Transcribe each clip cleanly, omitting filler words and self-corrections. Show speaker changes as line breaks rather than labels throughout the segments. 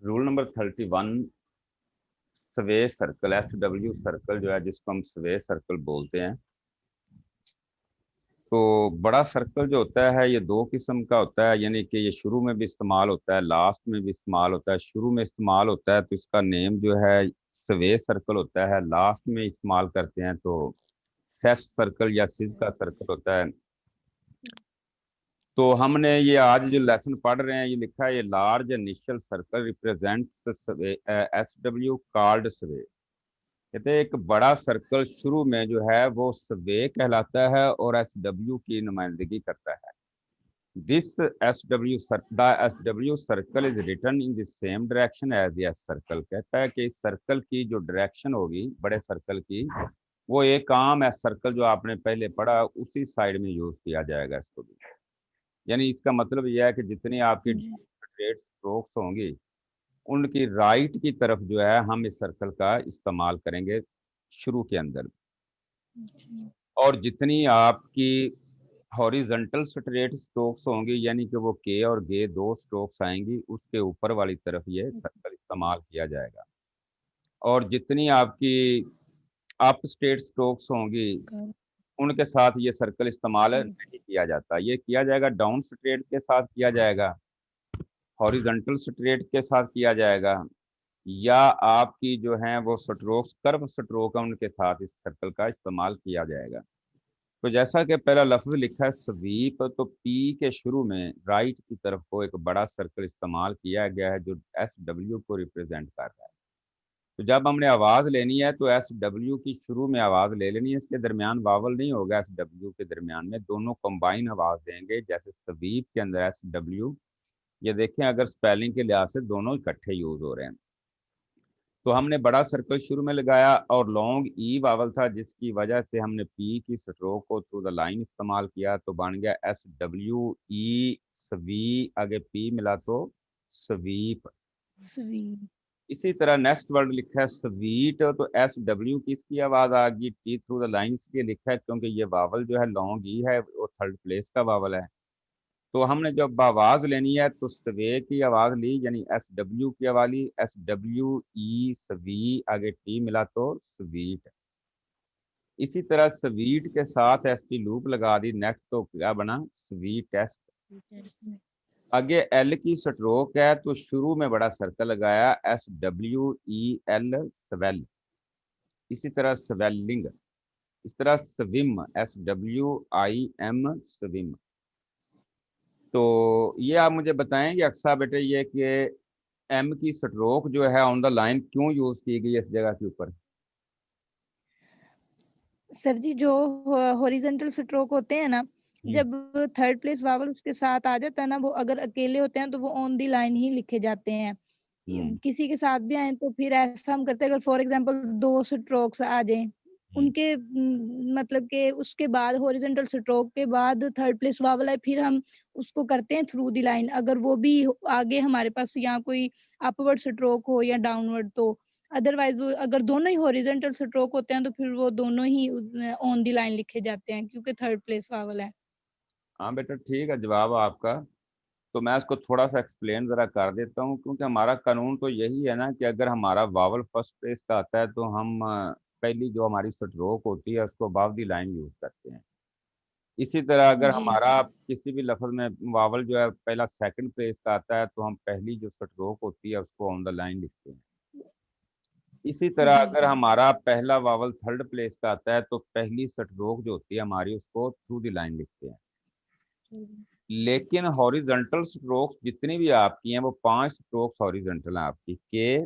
Rule number 31, स्वे circle, SW circle जो है जिसको हम स्वे सर्कल बोलते हैं। तो बड़ा सर्कल जो होता है ये दो किस्म का होता है, यानी कि ये शुरू में भी इस्तेमाल होता है, लास्ट में भी इस्तेमाल होता है। शुरू में इस्तेमाल होता है तो इसका नेम जो है स्वे सर्कल होता है, लास्ट में इस्तेमाल करते हैं तो सेस सर्कल या सिज का सर्कल होता है। तो हमने ये आज जो लेसन पढ़ रहे हैं ये लिखा है, ये large initial circle represents SW called स्वे। कहते हैं एक बड़ा सर्कल शुरू में जो है वो स्वे कहलाता है और SW की नुमाइंदगी करता है। This SW circle is written in the same direction as the S circle. कहता है कि इस सर्कल की जो डायरेक्शन होगी बड़े सर्कल की, वो एक आम एस सर्कल जो आपने पहले पढ़ा उसी साइड में यूज किया जाएगा इसको भी। यानी इसका मतलब यह है कि जितनी आपकी
जी।
स्ट्रेट स्ट्रोक्स होंगी उनकी राइट की तरफ जो है हम इस सर्कल का इस्तेमाल करेंगे शुरू के अंदर। और जितनी आपकी हॉरिजॉन्टल स्ट्रेट स्ट्रोक्स होंगी, यानी कि वो के और गे दो स्ट्रोक्स आएंगी, उसके ऊपर वाली तरफ ये सर्कल इस्तेमाल किया जाएगा। और जितनी आपकी अप स्ट्रेट स्ट्रोक्स होंगी उनके साथ ये सर्कल इस्तेमाल नहीं किया जाता। ये किया जाएगा डाउन स्ट्रेट के साथ किया जाएगा, हॉरिजॉन्टल स्ट्रेट के साथ किया जाएगा, या आपकी जो है वो स्ट्रोक्स कर्व स्ट्रोक है उनके साथ इस सर्कल का इस्तेमाल किया जाएगा। तो जैसा कि पहला लफ्ज लिखा है स्वीप, तो पी के शुरू में राइट की तरफ को एक बड़ा सर्कल इस्तेमाल किया गया है जो SW को रिप्रेजेंट कर रहा है। तो जब हमने आवाज लेनी है तो SW की शुरू में आवाज ले लेनी है, इसके दरमियान वावल नहीं होगा, SW के दरमियान में दोनों कंबाइन आवाज देंगे। जैसे स्वीप के अंदर SW, ये देखें अगर स्पेलिंग के लिहाज से दोनों इकट्ठे यूज हो रहे हैं। तो हमने बड़ा सर्कल शुरू में लगाया और लॉन्ग ई वावल था जिसकी वजह से हमने पी की स्ट्रोक को थ्रू द लाइन इस्तेमाल किया, तो बन गया SWE स्वी, आगे पी मिला तो स्वीप।
स्वीट।
इसी तरह नेक्स्ट वर्ड लिखा है स्वीट, तो SW की इसकी आवाज आ गई, टी थ्रू द लाइन इसलिए लिखा है क्योंकि ये वावल जो है लॉन्ग ई है वो थर्ड प्लेस का वावल है। तो हमने जब आवाज लेनी है तो स्वे की आवाज ली, यानी SW की आवाज ली, SWE स्वी, आगे टी मिला तो स्वीट। इसी तरह स्वीट के साथ ST लूप लगा दी, नेक्स्ट तो क्या बना स्वीटेस्ट। आगे एल की स्ट्रोक है तो शुरू में बड़ा सर्कल लगाया, SWEL स्वेल। इसी तरह स्वेलिंग, इस तरह स्विम, SWIM स्विम। तो ये आप मुझे बताएं कि अक्सा बेटे ये कि एम की स्ट्रोक जो है ऑन द लाइन क्यों यूज की गई इस जगह के ऊपर?
सर जी, जो हॉरिजॉन्टल स्ट्रोक होते हैं ना,
हम्म।
जब थर्ड प्लेस वावल उसके साथ आ जाता है ना, वो अगर अकेले होते हैं तो वो ऑन दी लाइन ही लिखे जाते हैं।
हम्म।
किसी के साथ भी आए तो फिर ऐसा हम करते हैं, अगर फॉर एग्जांपल दो स्ट्रोक्स आ जाएं
हम्म।
उनके मतलब के उसके बाद हॉरिजॉन्टल स्ट्रोक के बाद थर्ड प्लेस वावल है, फिर हम उसको करते हैं थ्रू द लाइन। अगर वो भी आगे हमारे पास यहाँ कोई अपवर्ड स्ट्रोक हो या डाउनवर्ड, तो अदरवाइज वो अगर दोनों ही हॉरिजॉन्टल स्ट्रोक होते हैं तो फिर वो दोनों ही ऑन द लाइन लिखे जाते हैं क्योंकि थर्ड प्लेस वावल है।
हाँ बेटा ठीक है जवाब आपका। तो मैं इसको थोड़ा सा एक्सप्लेन जरा कर देता हूँ, क्योंकि हमारा कानून तो यही है ना कि अगर हमारा वावल फर्स्ट प्लेस का आता है तो हम पहली जो हमारी स्ट्रोक होती है उसको अबव द लाइन यूज करते हैं। इसी तरह अगर
जी।
हमारा किसी भी लफ्ज में वावल जो है पहला सेकंड प्लेस का आता है तो हम पहली जो स्ट्रोक होती है उसको ऑन द लाइन लिखते हैं। इसी तरह
जी।
अगर हमारा पहला वावल थर्ड प्लेस का आता है तो पहली स्ट्रोक जो होती है हमारी उसको थ्रू द लाइन लिखते हैं। लेकिन हॉरिजॉन्टल स्ट्रोक्स जितनी भी आपकी हैं वो 5 स्ट्रोक्स हॉरिजॉन्टल हैं आपकी, के,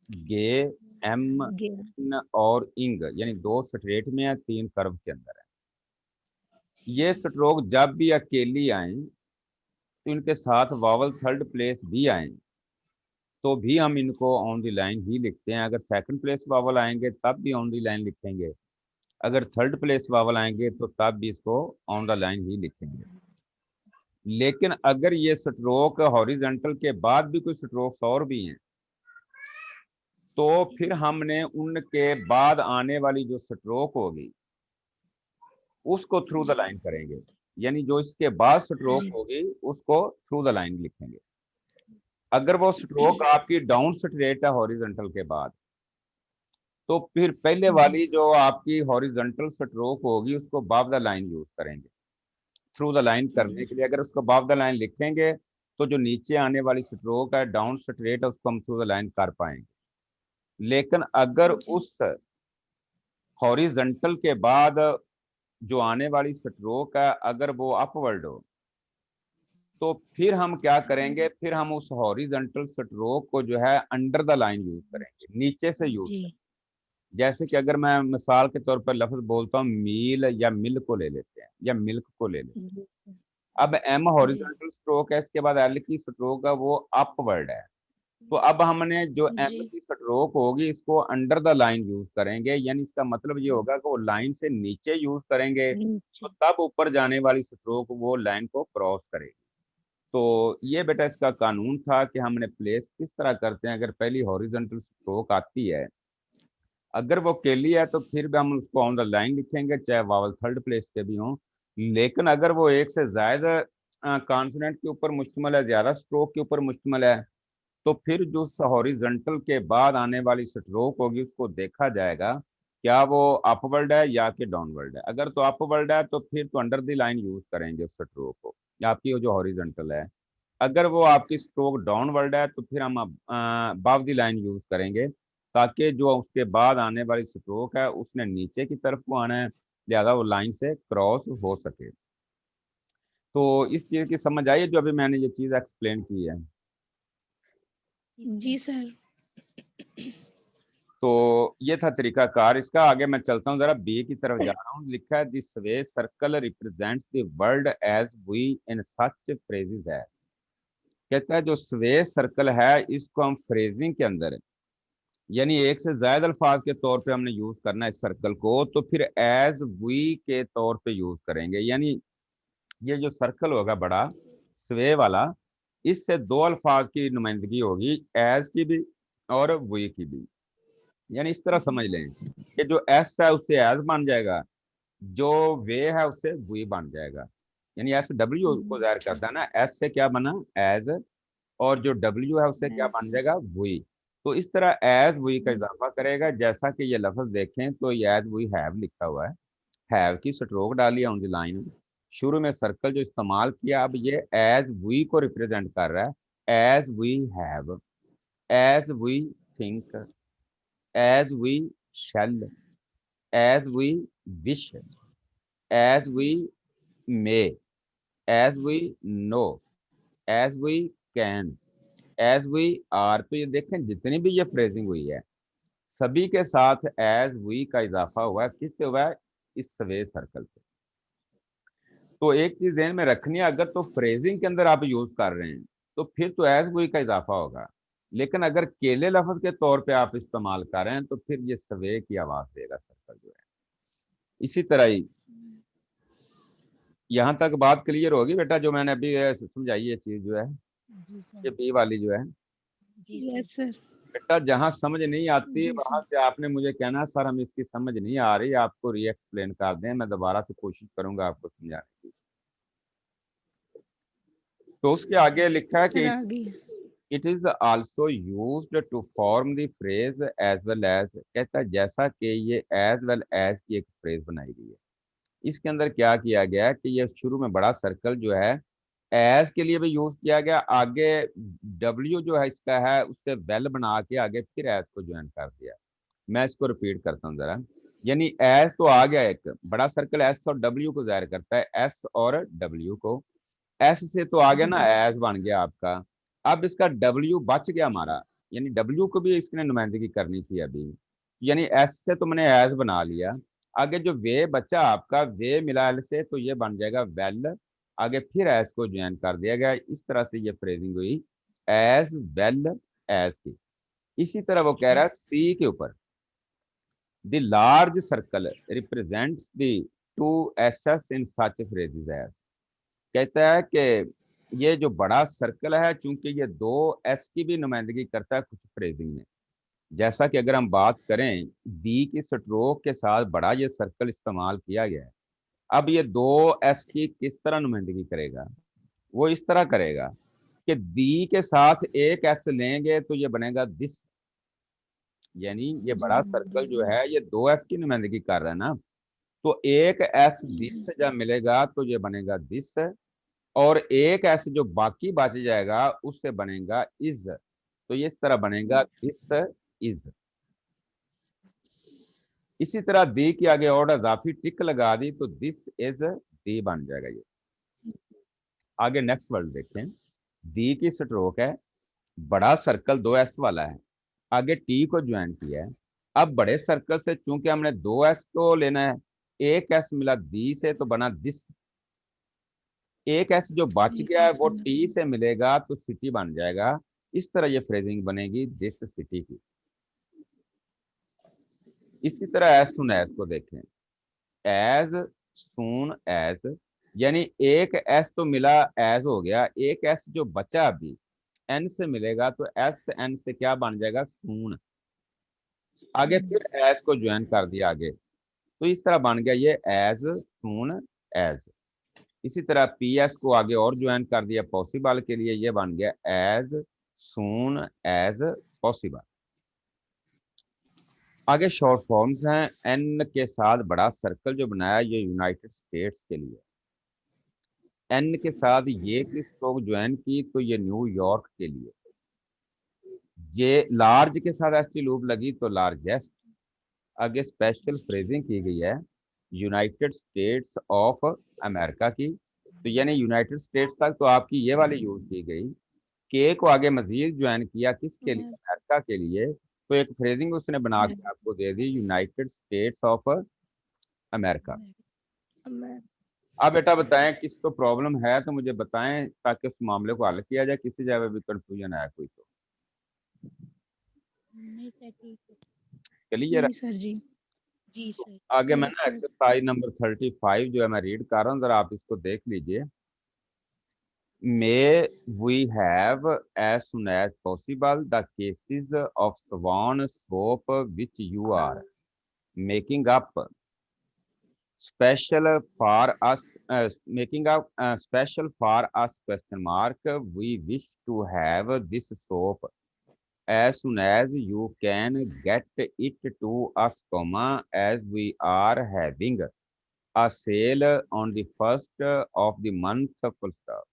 गे, एम,
गे।
एन और इंग, यानी 2 स्ट्रेट में है, 3 कर्व के अंदर है। ये स्ट्रोक जब भी अकेली आए तो इनके साथ वावल थर्ड प्लेस भी आए तो भी हम इनको ऑन द लाइन ही लिखते हैं। अगर सेकंड प्लेस वावल आएंगे तब भी ऑन द लाइन लिखेंगे, अगर थर्ड प्लेस वावल आएंगे तो तब भी इसको ऑन द लाइन ही लिखेंगे। लेकिन अगर ये स्ट्रोक हॉरिजॉन्टल के बाद भी कोई स्ट्रोक्स और भी हैं तो फिर हमने उनके बाद आने वाली जो स्ट्रोक होगी उसको थ्रू द लाइन करेंगे, यानी जो इसके बाद स्ट्रोक
जी।
होगी उसको थ्रू द लाइन लिखेंगे। अगर वो स्ट्रोक आपकी डाउन स्ट्रेट है हॉरिजॉन्टल के बाद, तो फिर पहले वाली जो आपकी हॉरिजॉन्टल स्ट्रोक होगी उसको अबव द लाइन यूज करेंगे। थ्रू द लाइन करने के लिए अगर उसको अबव द लाइन लिखेंगे तो जो नीचे आने वाली स्ट्रोक है डाउन स्ट्रेट है, उसको हम थ्रू द लाइन कर पाएंगे। लेकिन अगर उस हॉरिजॉन्टल के बाद जो आने वाली स्ट्रोक है अगर वो अपवर्ड हो, तो फिर हम क्या करेंगे, फिर हम उस हॉरिजॉन्टल स्ट्रोक को जो है अंडर द लाइन यूज करेंगे, नीचे से यूज करेंगे। जैसे कि अगर मैं मिसाल के तौर पर लफ्ज बोलता हूँ मील या मिल को ले लेते हैं, या मिल्क को ले लेते हैं। अब एम हॉरिजॉन्टल स्ट्रोक है, इसके बाद एल की स्ट्रोक है वो अपवर्ड है। तो अब हमने जो एम की स्ट्रोक होगी इसको अंडर द लाइन यूज करेंगे, यानी इसका मतलब ये होगा कि वो लाइन से नीचे यूज करेंगे तो तब ऊपर जाने वाली स्ट्रोक वो लाइन को क्रॉस करेगी। तो ये बेटा इसका कानून था कि हमने प्लेस किस तरह करते हैं। अगर पहली हॉरिजॉन्टल स्ट्रोक आती है, अगर वो केली है तो फिर भी हम उसको ऑन द लाइन लिखेंगे, चाहे वावल थर्ड प्लेस के भी हों। लेकिन अगर वो एक से ज्यादा कॉन्सोनेंट के ऊपर मुश्तमिल है, ज्यादा स्ट्रोक के ऊपर मुश्तमिल है, तो फिर जो हॉरिजॉन्टल के बाद आने वाली स्ट्रोक होगी उसको देखा जाएगा क्या वो अपवर्ड है या कि डाउनवर्ड है। अगर तो अपवर्ड है तो फिर तो अंडर द लाइन यूज करेंगे उस स्ट्रोक को, आपकी वो जो हॉरिजॉन्टल है। अगर वो आपकी स्ट्रोक डाउनवर्ड है तो फिर हम अबव द लाइन यूज करेंगे, ताकि जो उसके बाद आने वाली स्ट्रोक है उसने नीचे की तरफ को आना है, लिहाजा वो लाइन से क्रॉस हो सके। तो इस चीज की समझ आई है जो अभी मैंने ये चीज एक्सप्लेन की है।
जी सर।
तो ये था तरीकाकार इसका। आगे मैं चलता हूँ, जरा बी की तरफ जा रहा हूँ। लिखा है this way circle represents the world as we in such phrases है। कहता है जो स्वे सर्कल है इसको हम फ्रेजिंग के अंदर, यानी एक से ज्यादा अल्फाज के तौर पे हमने यूज करना है इस सर्कल को, तो फिर एज वी के तौर पे यूज करेंगे। यानी ये जो सर्कल होगा बड़ा स्वे वाला, इससे दो अल्फाज की नुमाइंदगी होगी, एज की भी और वी की भी। यानी इस तरह समझ लें कि जो एस है उससे एज बन जाएगा, जो वे है उससे वी बन जाएगा। यानी एस डब्ल्यू को जाहिर करता है ना, एस से क्या बना एज, और जो डब्ल्यू है उससे क्या बन जाएगा वी। तो इस तरह एज वी का इजाफा करेगा। जैसा कि ये लफ्ज देखें तो ये एज वी हैव लिखा हुआ है, हैव की स्ट्रोक डाली है ऑन द लाइन, शुरू में सर्कल जो इस्तेमाल किया, अब ये एज वी को रिप्रेजेंट कर रहा है। As we have, as we think, as we shall, as we wish, as we may, as we know, as we can, as we are। तो ये देखें जितनी भी ये फ्रेजिंग हुई है सभी के साथ as we का इजाफा हुआ है। किससे हुआ है? इस स्वे सर्कल से। तो एक चीज ध्यान में रखनी है, अगर तो फ्रेजिंग के अंदर आप यूज कर रहे हैं तो फिर तो एज वी का इजाफा होगा, लेकिन अगर केले लफ्ज के तौर पे आप इस्तेमाल कर रहे हैं तो फिर ये सवे की आवाज देगा सर्कल जो है। इसी तरह ही यहाँ तक बात क्लियर होगी बेटा, जो मैंने अभी समझाई ये चीज जो है, ये बी वाली जो है।
Yes sir.
बेटा जहाँ समझ नहीं आती
जी
वहां
सर।
से आपने मुझे कहना सर हम इसकी समझ नहीं आ रही, आपको री एक्सप्लेन कर दें, मैं दोबारा से कोशिश करूंगा आपको समझाने की। तो उसके आगे लिखा है
सर
कि
आ गई।
It is also used to form the phrase as well as. कहता है जैसा कि ये एज वेल एज की एक फ्रेज बनाई गई है, इसके अंदर क्या किया गया है कि ये शुरू में बड़ा सर्कल जो है एज के लिए भी यूज किया गया, आगे डब्ल्यू जो है इसका है उससे वेल बना के आगे फिर एज को ज्वाइन कर दिया। मैं इसको रिपीट करता हूँ जरा। यानी एस तो आ गया, एक बड़ा सर्कल एस और डब्ल्यू को जाहिर करता है, एस और डब्ल्यू को। एस से तो आ गया ना, एस बन गया आपका। अब इसका डब्ल्यू बच गया हमारा, यानी डब्ल्यू को भी इसने नुमाइंदगी करनी थी अभी। यानी एस से तो मैंने एस बना लिया, आगे जो वे बचा आपका वे मिला एल से तो ये बन जाएगा वेल, आगे फिर एस को ज्वाइन कर दिया गया। इस तरह से ये फ्रेजिंग हुई एज वेल एज की। इसी तरह वो कह रहा है सी के ऊपर the large circle represents the two S's in such phrases as. कहता है कि ये जो बड़ा सर्कल है चूंकि ये दो एस की भी नुमाइंदगी करता है कुछ फ्रेजिंग में। जैसा कि अगर हम बात करें दी की स्ट्रोक के साथ बड़ा ये सर्कल इस्तेमाल किया गया है, अब ये दो एस की किस तरह नुमाइंदगी करेगा? वो इस तरह करेगा कि दी के साथ एक एस लेंगे तो ये बनेगा दिस, यानी ये बड़ा सर्कल जो है ये दो एस की नुमाइंदगी कर रहा है ना, तो एक एस दिस से जब मिलेगा तो ये बनेगा दिस, और एक एस जो बाकी बच जाएगा उससे बनेगा इज, तो ये इस तरह बनेगा दिस इज। इसी तरह दी के आगे और इजाफी टिक लगा दी तो दिस इज दी बन जाएगा ये। आगे नेक्स्ट वर्ड देखें, दी की स्ट्रोक है, बड़ा सर्कल दो एस वाला है, आगे टी को ज्वाइन किया है। अब बड़े सर्कल से चूंकि हमने दो एस तो लेना है, एक एस मिला दी से तो बना दिस, एक एस जो बच गया है वो टी से मिलेगा तो सिटी बन जाएगा। इस तरह ये फ्रेजिंग बनेगी दिस सिटी की। इसी तरह एज सुन एज को देखें, एज सून एज, यानी एक एस तो मिला एज हो गया, एक एस जो बचा अभी एन से मिलेगा तो एस एन से क्या बन जाएगा सून, आगे फिर एज को ज्वाइन कर दिया आगे, तो इस तरह बन गया ये एज सून एज। इसी तरह पी एस को आगे और ज्वाइन कर दिया पॉसिबल के लिए, ये बन गया एज सून एज पॉसिबल। आगे शॉर्ट फॉर्म्स हैं, एन के साथ बड़ा सर्कल जो बनाया ये यूनाइटेड स्टेट्स के लिए, एन के साथ ये की स्ट्रोक ज्वाइन की तो ये न्यूयॉर्क के लिए, ये लार्ज के साथ एसटी लूप लगी तो लार्जेस्ट, आगे स्पेशल फ्रेजिंग की गई है यूनाइटेड स्टेट्स ऑफ अमेरिका की, तो यानी यूनाइटेड स्टेट्स तक तो आपकी ये वाली यूज की गई, के को आगे मजीद ज्वाइन किया किसके लिए, अमेरिका के लिए, तो एक फ्रेजिंग उसने बना के आपको दे दी यूनाइटेड स्टेट्स ऑफ अमेरिका। अब बेटा बताएं किस तो प्रॉब्लम है तो मुझे बताएं ताकि उस मामले को हल किया जाए, किसी जगह भी कंफ्यूजन आया कोई तो।
नहीं सर ठीक है।
क्लियर है?
नहीं सर जी।
जी सर।
आगे मैं
यस
ना
सर।
एक्सरसाइज नंबर 35 जो है मैं रीड कर रहा हूँ, जरा आप इसको देख लीजिए। May we have as soon as possible the cases of swan soap which you are making up special for us, making up special for us question mark. We wish to have this soap as soon as you can get it to us, comma, as we are having a sale on the first of the month, full stop.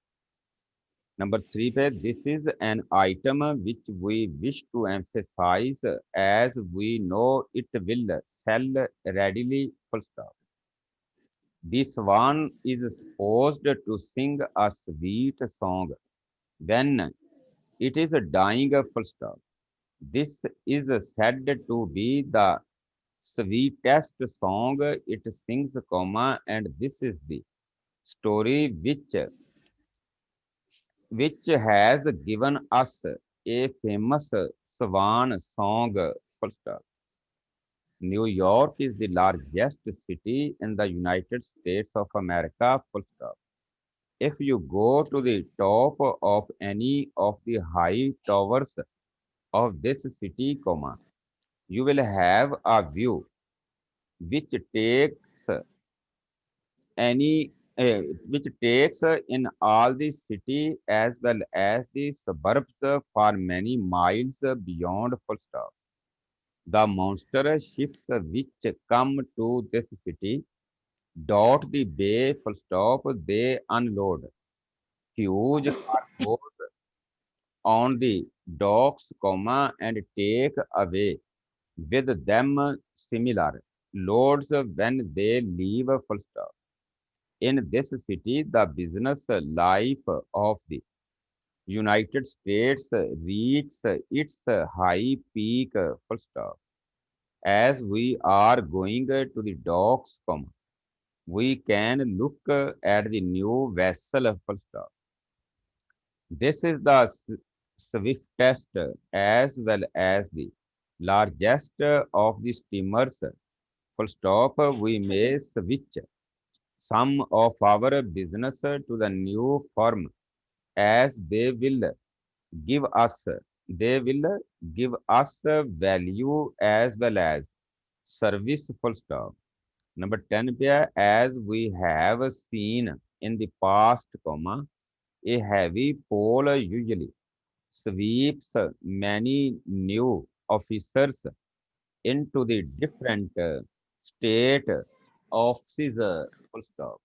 Number 3 पे, this is an item which we wish to emphasize as we know it will sell readily, full stop. The swan is supposed to sing a sweet song when it is dying, full stop. This is said to be the sweetest song it sings, comma, and this is the story which has given us a famous swan song, full stop. New York is the largest city in the United States of America, full stop. If you go to the top of any of the high towers of this city, comma, you will have a view which takes any which takes in all the city as well as the suburbs for many miles beyond, full stop. The monster ships which come to this city dot the bay, full stop. They unload huge cargoes on the docks, comma, and take away with them similar loads when they leave, full stop. In this city, the business life of the United States reaches its high peak, full stop. As we are going to the docks, we can look at the new vessel, full stop. This is the swiftest as well as the largest of the steamers, full stop. We may switch some of our business to the new firm as they will give us value as well as service, full stop. Number 10 पे है, as we have seen in the past, comma, A heavy pole usually sweeps many new officers into the different state offices. Full stop.